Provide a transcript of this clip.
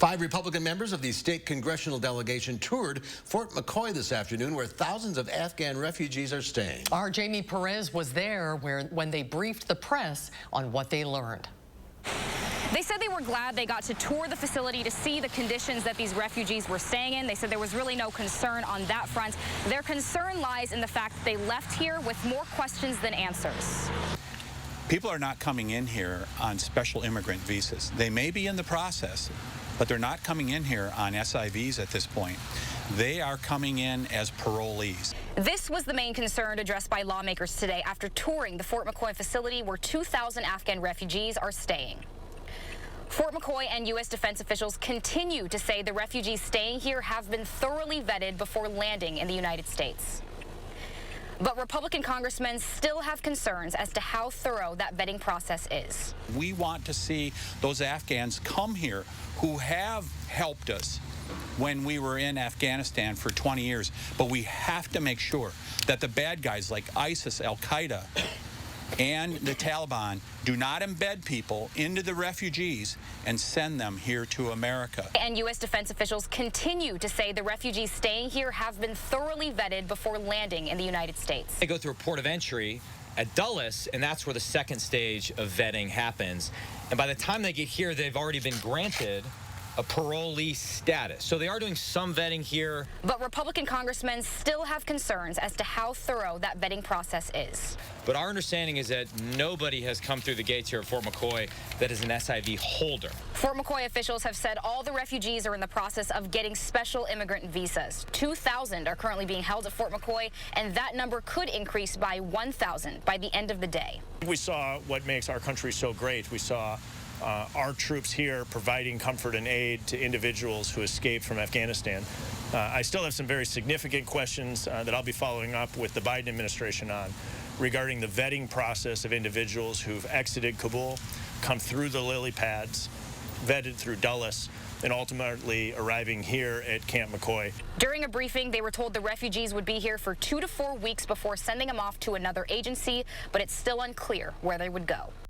5 Republican members of the state congressional delegation toured Fort McCoy this afternoon, where thousands of Afghan refugees are staying. Our Jamie Perez was there when they briefed the press on what they learned. They said they were glad they got to tour the facility to see the conditions that these refugees were staying in. They said there was really no concern on that front. Their concern lies in the fact that they left here with more questions than answers. People are not coming in here on special immigrant visas. They may be in the process, but they're not coming in here on SIVs at this point. They are coming in as parolees. This was the main concern addressed by lawmakers today after touring the Fort McCoy facility where 2,000 Afghan refugees are staying. Fort McCoy and U.S. defense officials continue to say the refugees staying here have been thoroughly vetted before landing in the United States. But Republican congressmen still have concerns as to how thorough that vetting process is. We want to see those Afghans come here who have helped us when we were in Afghanistan for 20 years. But we have to make sure that the bad guys like ISIS, Al-Qaeda, and the Taliban do not embed people into the refugees and send them here to America. And U.S. defense officials continue to say the refugees staying here have been thoroughly vetted before landing in the United States. They go through a port of entry at Dulles, and that's where the second stage of vetting happens. And by the time they get here, they've already been granted a parolee status. So they are doing some vetting here. But Republican congressmen still have concerns as to how thorough that vetting process is. But our understanding is that nobody has come through the gates here at Fort McCoy that is an SIV holder. Fort McCoy officials have said all the refugees are in the process of getting special immigrant visas. 2,000 are currently being held at Fort McCoy, and that number could increase by 1,000 by the end of the day. We saw what makes our country so great. We saw our troops here providing comfort and aid to individuals who escaped from Afghanistan. I still have some very significant questions that I'll be following up with the Biden administration on regarding the vetting process of individuals who've exited Kabul, come through the lily pads, vetted through Dulles, and ultimately arriving here at Camp McCoy. During a briefing, they were told the refugees would be here for 2 to 4 weeks before sending them off to another agency, but it's still unclear where they would go.